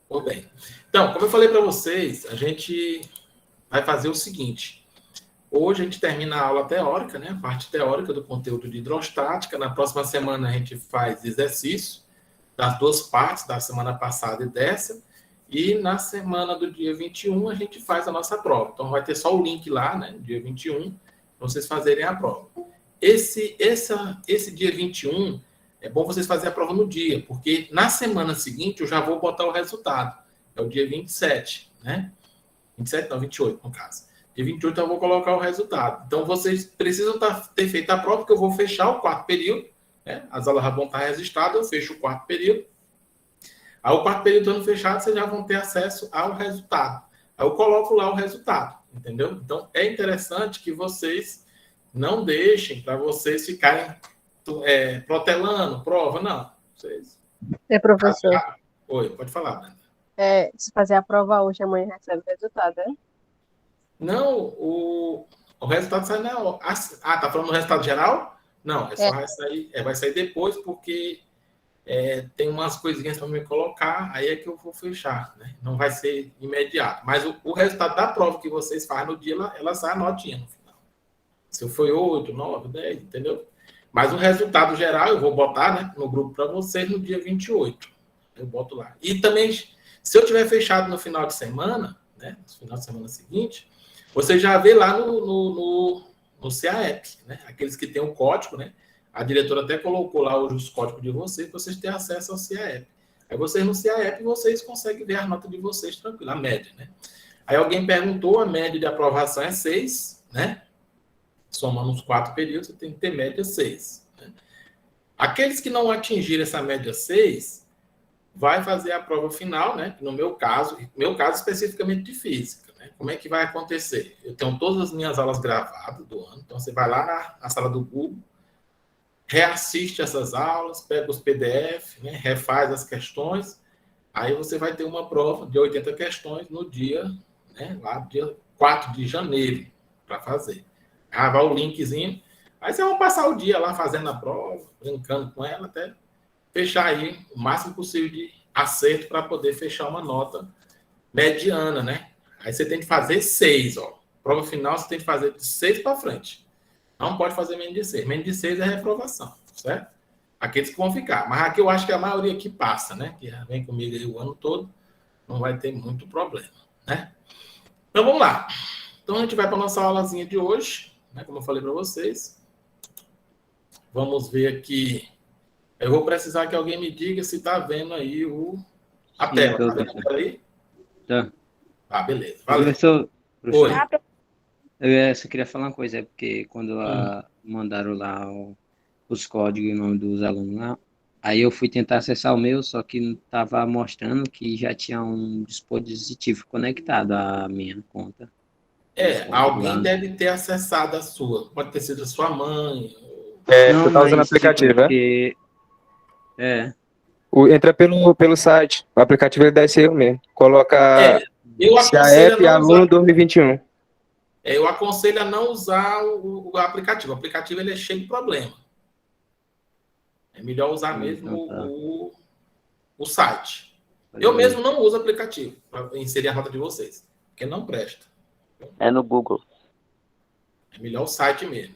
Tudo bem. Então, como eu falei para vocês, a gente vai fazer o seguinte. Hoje a gente termina a aula teórica, né? A parte teórica do conteúdo de hidrostática. Na próxima semana a gente faz exercício das duas partes, da semana passada e dessa. E na semana do dia 21 a gente faz a nossa prova. Então vai ter só o link lá, né? Dia 21, para vocês fazerem a prova. Esse dia 21 é bom vocês fazerem a prova no dia, porque na semana seguinte eu já vou botar o resultado. É o dia 27, né? 27 não, 28 no caso. Dia 28 eu vou colocar o resultado. Então vocês precisam ter feito a prova, porque eu vou fechar o quarto período, né? As aulas já vão estar registradas, eu fecho o quarto período. Aí o quarto período estando fechado, vocês já vão ter acesso ao resultado. Aí eu coloco lá o resultado, entendeu? Então é interessante que vocês não deixem para vocês ficarem protelando prova, não. Vocês... professor. Oi, pode falar, Brenda. Se fazer a prova hoje, amanhã recebe o resultado, né? Não, o resultado sai na hora. Ah, tá falando do resultado geral? Não, vai sair depois, porque tem umas coisinhas para me colocar, aí é que eu vou fechar, né? Não vai ser imediato. Mas o resultado da prova que vocês fazem no dia, ela sai a notinha no final. Se foi 8, 9, 10, entendeu? Mas o resultado geral eu vou botar, né, no grupo para vocês no dia 28. Eu boto lá. E também, se eu tiver fechado no final de semana, né, no final de semana seguinte, você já vê lá no CAEP, né? Aqueles que têm o código, né? A diretora até colocou lá hoje os códigos de vocês, para vocês terem acesso ao CAEP. Aí vocês no CAEP, vocês conseguem ver a nota de vocês tranquilo, a média, né? Aí alguém perguntou, a média de aprovação é 6, né? Somando os 4 períodos, você tem que ter média 6. Né? Aqueles que não atingirem essa média 6, vai fazer a prova final, né? No meu caso especificamente de física. Né? Como é que vai acontecer? Eu tenho todas as minhas aulas gravadas do ano, então você vai lá na sala do Google, reassiste essas aulas, pega os PDF, né? Refaz as questões, aí você vai ter uma prova de 80 questões no dia, né? Lá dia 4 de janeiro, para fazer. Vai o linkzinho, aí vocês vão passar o dia lá fazendo a prova, brincando com ela, até fechar aí o máximo possível de acerto para poder fechar uma nota mediana, né? Aí você tem que fazer 6, ó. Prova final você tem que fazer de 6 para frente. Não pode fazer menos de 6. Menos de 6 é reprovação, certo? Aqueles que vão ficar. Mas aqui eu acho que a maioria aqui passa, né? Que vem comigo aí o ano todo, não vai ter muito problema, né? Então vamos lá. Então a gente vai para a nossa aulazinha de hoje, né? Como eu falei para vocês. Vamos ver aqui. Eu vou precisar que alguém me diga se está vendo aí a tela. Está vendo a tela aí? Tá. Ah, beleza. Valeu. Professor, Oi. Eu só queria falar uma coisa, porque quando mandaram lá os códigos e o nome dos alunos lá, aí eu fui tentar acessar o meu, só que não estava mostrando que já tinha um dispositivo conectado à minha conta. Alguém deve ter acessado a sua. Pode ter sido a sua mãe. Não, você está usando o aplicativo, porque... Entra pelo site. O aplicativo ele dá esse erro mesmo. Coloca CAEP aluno 2021. Eu aconselho a não usar o aplicativo. O aplicativo ele é cheio de problema. É melhor usar mesmo o site. Eu mesmo não uso aplicativo para inserir a nota de vocês, porque não presta. É no Google. É melhor o site mesmo.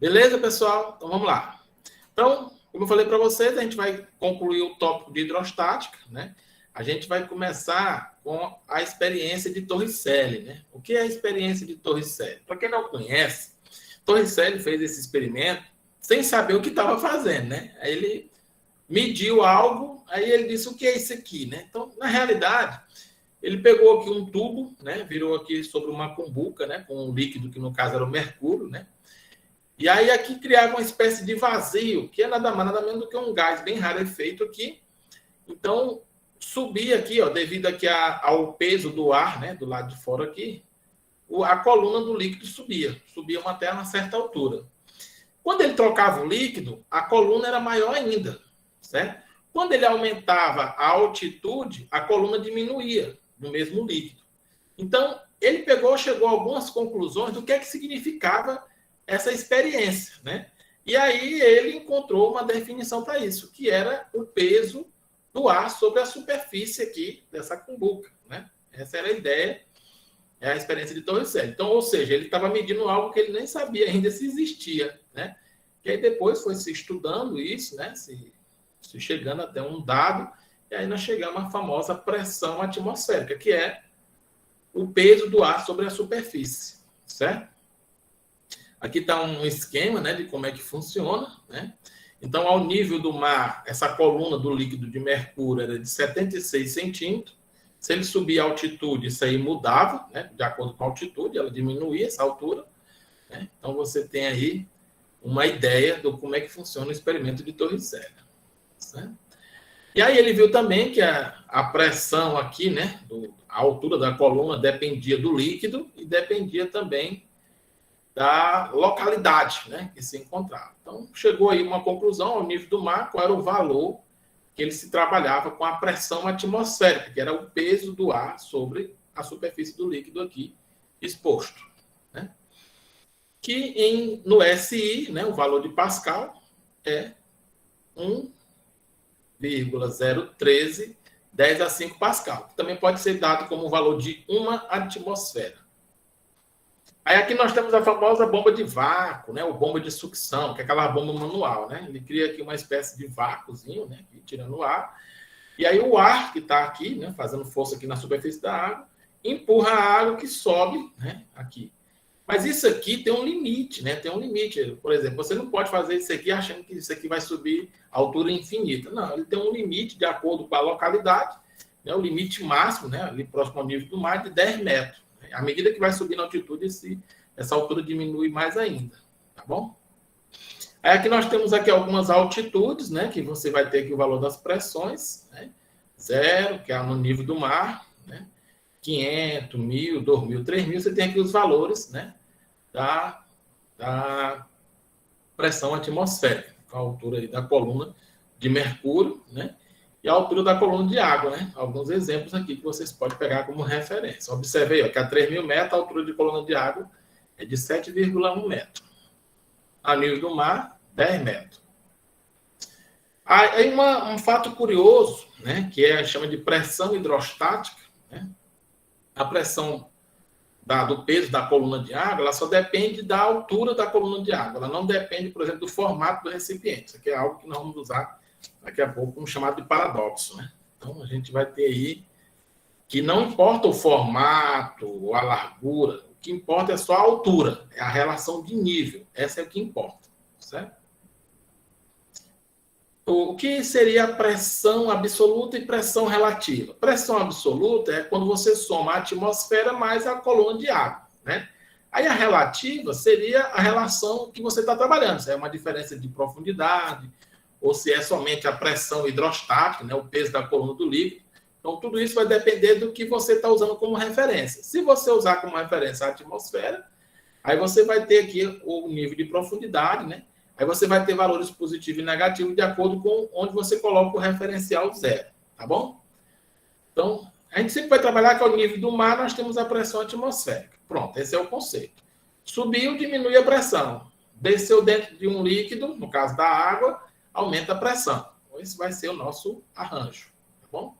Beleza, pessoal? Então vamos lá. Então, como eu falei para vocês, a gente vai concluir o tópico de hidrostática, né? A gente vai começar com a experiência de Torricelli, né? O que é a experiência de Torricelli? Para quem não conhece, Torricelli fez esse experimento sem saber o que estava fazendo, né? Aí ele mediu algo, aí ele disse, o que é isso aqui, né? Então, na realidade, ele pegou aqui um tubo, né? Virou aqui sobre uma cumbuca, né? Com um líquido que no caso era o mercúrio, né? E aí aqui criava uma espécie de vazio, que é nada mais nada menos do que um gás bem rarefeito aqui. Então, subia aqui, ó, devido aqui ao peso do ar, né, do lado de fora aqui, a coluna do líquido subia até uma certa altura. Quando ele trocava o líquido, a coluna era maior ainda, certo? Quando ele aumentava a altitude, a coluna diminuía no mesmo líquido. Então, ele chegou a algumas conclusões do que é que significava essa experiência, né? E aí ele encontrou uma definição para isso, que era o peso do ar sobre a superfície aqui dessa cumbuca, né? Essa era a ideia, é a experiência de Torricelli. Então, ou seja, ele estava medindo algo que ele nem sabia ainda se existia, né? E aí depois foi se estudando isso, né? Se chegando até um dado, e aí nós chegamos à famosa pressão atmosférica, que é o peso do ar sobre a superfície, certo? Aqui está um esquema, né, de como é que funciona, né? Então, ao nível do mar, essa coluna do líquido de mercúrio era de 76 centímetros. Se ele subir a altitude, isso aí mudava, né? De acordo com a altitude, ela diminuía essa altura, né? Então, você tem aí uma ideia de como é que funciona o experimento de Torricelli, certo? E aí ele viu também que a pressão aqui, né, a altura da coluna dependia do líquido e dependia também da localidade, né, que se encontrava. Então, chegou aí uma conclusão ao nível do mar, qual era o valor que ele se trabalhava com a pressão atmosférica, que era o peso do ar sobre a superfície do líquido aqui exposto, né? Que no SI, né, o valor de Pascal é 1,013 10 a 5 Pascal, que também pode ser dado como o valor de uma atmosfera. Aí aqui nós temos a famosa bomba de vácuo, né, ou bomba de sucção, que é aquela bomba manual, né? Ele cria aqui uma espécie de vácuozinho, né, tirando o ar. E aí o ar que está aqui, né, fazendo força aqui na superfície da água, empurra a água que sobe, né, aqui. Mas isso aqui tem um limite, né? Tem um limite. Por exemplo, você não pode fazer isso aqui achando que isso aqui vai subir a altura infinita. Não, ele tem um limite de acordo com a localidade, né? O limite máximo, né, ali próximo ao nível do mar, de 10 metros. À medida que vai subir na altitude, essa altura diminui mais ainda, tá bom? Aí aqui nós temos aqui algumas altitudes, né, que você vai ter aqui o valor das pressões, né? 0, que é no nível do mar, né? 500, 1.000, 2.000, 3.000, você tem aqui os valores, né, da pressão atmosférica, a altura aí da coluna de mercúrio, né, e a altura da coluna de água, né? Alguns exemplos aqui que vocês podem pegar como referência. Observe aí, ó, que a 3.000 metros, a altura de coluna de água é de 7,1 metros. A nível do mar, 10 metros. Aí um fato curioso, né, que chama de pressão hidrostática, né? A pressão do peso da coluna de água, ela só depende da altura da coluna de água. Ela não depende, por exemplo, do formato do recipiente. Isso aqui é algo que nós vamos usar daqui a pouco como chamado de paradoxo, né? Então, a gente vai ter aí que não importa o formato ou a largura, o que importa é só a altura, é a relação de nível. Essa é o que importa, certo? O que seria a pressão absoluta e pressão relativa? Pressão absoluta é quando você soma a atmosfera mais a coluna de água, né? Aí a relativa seria a relação que você está trabalhando, se é uma diferença de profundidade, ou se é somente a pressão hidrostática, né, o peso da coluna do líquido. Então, tudo isso vai depender do que você está usando como referência. Se você usar como referência a atmosfera, aí você vai ter aqui o nível de profundidade, né? Aí você vai ter valores positivos e negativos de acordo com onde você coloca o referencial 0, tá bom? Então, a gente sempre vai trabalhar que ao nível do mar nós temos a pressão atmosférica. Pronto, esse é o conceito. Subiu, diminui a pressão. Desceu dentro de um líquido, no caso da água, aumenta a pressão. Então, esse vai ser o nosso arranjo, tá bom?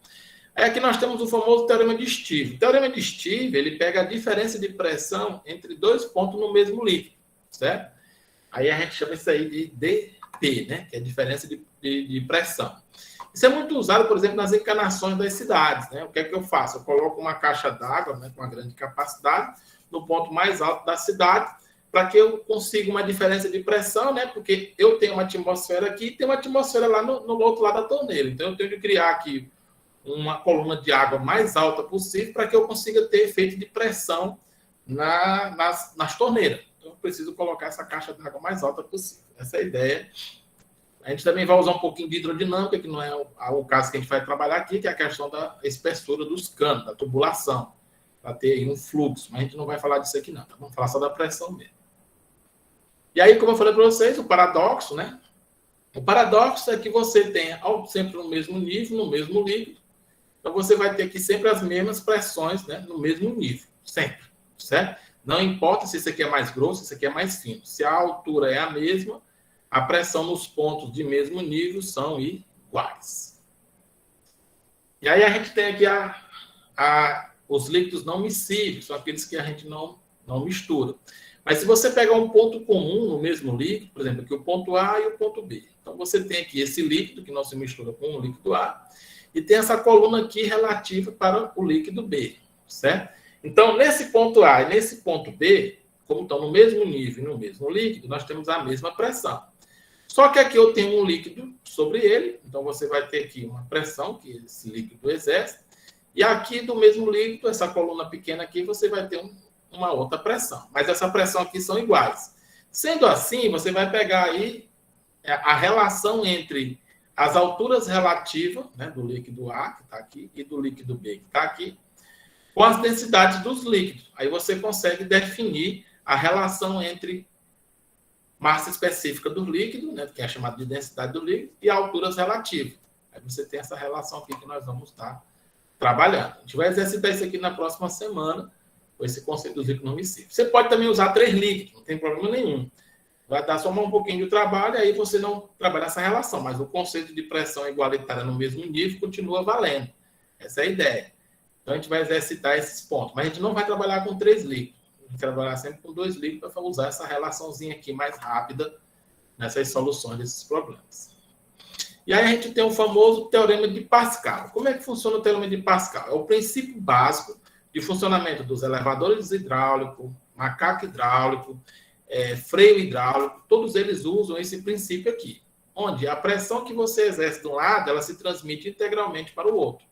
Aí aqui nós temos o famoso teorema de Steve. O teorema de Steve, ele pega a diferença de pressão entre dois pontos no mesmo líquido, certo? Aí a gente chama isso aí de dP, né? Que é a diferença de pressão. Isso é muito usado, por exemplo, nas encanações das cidades, né? O que é que eu faço? Eu coloco uma caixa d'água, né, com uma grande capacidade no ponto mais alto da cidade para que eu consiga uma diferença de pressão, né? Porque eu tenho uma atmosfera aqui e tem uma atmosfera lá no outro lado da torneira. Então, eu tenho que criar aqui uma coluna de água mais alta possível para que eu consiga ter efeito de pressão nas torneiras. Então, eu preciso colocar essa caixa d'água mais alta possível. Essa é a ideia. A gente também vai usar um pouquinho de hidrodinâmica, que não é o caso que a gente vai trabalhar aqui, que é a questão da espessura dos canos, da tubulação, para ter aí um fluxo. Mas a gente não vai falar disso aqui, não. Tá? Vamos falar só da pressão mesmo. E aí, como eu falei para vocês, o paradoxo, né? O paradoxo é que você tem sempre no mesmo nível, no mesmo líquido. Então, você vai ter aqui sempre as mesmas pressões, né, no mesmo nível. Sempre. Certo? Não importa se isso aqui é mais grosso, se isso aqui é mais fino. Se a altura é a mesma, a pressão nos pontos de mesmo nível são iguais. E aí a gente tem aqui os líquidos não miscíveis, são aqueles que a gente não mistura. Mas se você pegar um ponto comum no mesmo líquido, por exemplo, aqui o ponto A e o ponto B. Então você tem aqui esse líquido que não se mistura com o líquido A e tem essa coluna aqui relativa para o líquido B, certo? Então, nesse ponto A e nesse ponto B, como estão no mesmo nível e no mesmo líquido, nós temos a mesma pressão. Só que aqui eu tenho um líquido sobre ele, então você vai ter aqui uma pressão que esse líquido exerce, e aqui do mesmo líquido, essa coluna pequena aqui, você vai ter uma outra pressão. Mas essa pressão aqui são iguais. Sendo assim, você vai pegar aí a relação entre as alturas relativas, né, do líquido A, que está aqui, e do líquido B, que está aqui, com as densidades dos líquidos. Aí você consegue definir a relação entre massa específica do líquido, né, que é chamada de densidade do líquido, e alturas relativas. Aí você tem essa relação aqui que nós vamos estar trabalhando. A gente vai exercitar isso aqui na próxima semana, com esse conceito dos líquidos não miscíveis. Você pode também usar 3 líquidos, não tem problema nenhum. Vai dar só um pouquinho de trabalho, aí você não trabalha essa relação, mas o conceito de pressão igualitária no mesmo nível continua valendo. Essa é a ideia. Então, a gente vai exercitar esses pontos. Mas a gente não vai trabalhar com 3 líquidos. A gente vai trabalhar sempre com 2 líquidos para usar essa relaçãozinha aqui mais rápida nessas soluções desses problemas. E aí a gente tem o famoso teorema de Pascal. Como é que funciona o teorema de Pascal? É o princípio básico de funcionamento dos elevadores hidráulicos, macaco hidráulico, freio hidráulico, todos eles usam esse princípio aqui, onde a pressão que você exerce de um lado, ela se transmite integralmente para o outro.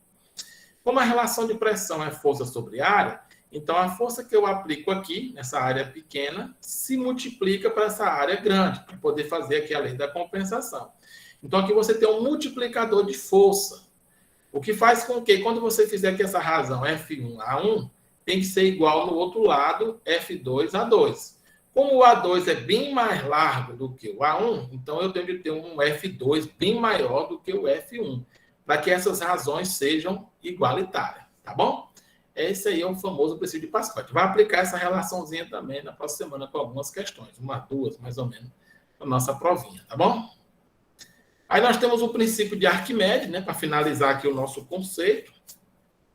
Como a relação de pressão é força sobre área, então a força que eu aplico aqui, nessa área pequena, se multiplica para essa área grande, para poder fazer aqui a lei da compensação. Então aqui você tem um multiplicador de força, o que faz com que, quando você fizer aqui essa razão F1A1, tem que ser igual no outro lado, F2A2. Como o A2 é bem mais largo do que o A1, então eu tenho que ter um F2 bem maior do que o F1, para que essas razões sejam igualitárias, tá bom? Esse aí é o famoso princípio de Pascal. A gente vai aplicar essa relaçãozinha também na próxima semana com algumas questões, 1, 2, mais ou menos, na nossa provinha, tá bom? Aí nós temos o princípio de Arquimedes, né, para finalizar aqui o nosso conceito,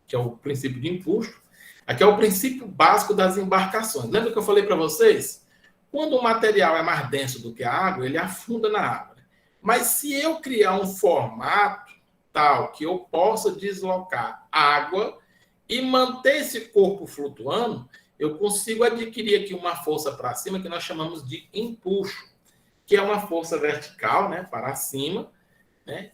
que é o princípio de empuxo. Aqui é o princípio básico das embarcações. Lembra que eu falei para vocês? Quando o material é mais denso do que a água, ele afunda na água. Mas se eu criar um formato tal que eu possa deslocar água e manter esse corpo flutuando, eu consigo adquirir aqui uma força para cima que nós chamamos de empuxo, que é uma força vertical, né, para cima, né,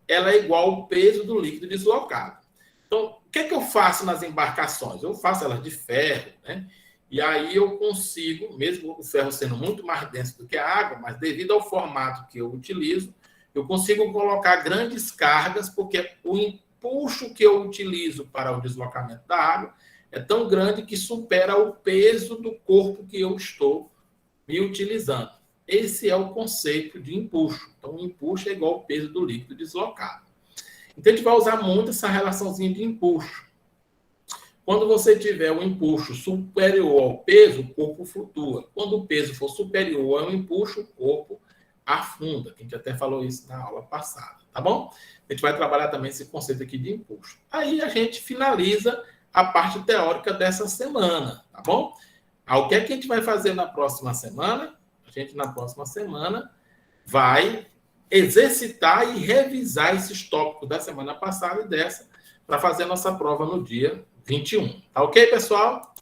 ela é igual ao peso do líquido deslocado. Então, o que é que eu faço nas embarcações? Eu faço elas de ferro, né? E aí eu consigo, mesmo o ferro sendo muito mais denso do que a água, mas devido ao formato que eu utilizo, eu consigo colocar grandes cargas, porque o empuxo que eu utilizo para o deslocamento da água é tão grande que supera o peso do corpo que eu estou me utilizando. Esse é o conceito de empuxo. Então, o empuxo é igual ao peso do líquido deslocado. Então, a gente vai usar muito essa relaçãozinha de empuxo. Quando você tiver o empuxo superior ao peso, o corpo flutua. Quando o peso for superior ao empuxo, o corpo afunda. A gente até falou isso na aula passada, tá bom? A gente vai trabalhar também esse conceito aqui de empuxo. Aí a gente finaliza a parte teórica dessa semana, tá bom? O que é que a gente vai fazer na próxima semana? A gente, na próxima semana, vai exercitar e revisar esses tópicos da semana passada e dessa, para fazer a nossa prova no dia 21. Tá ok, pessoal?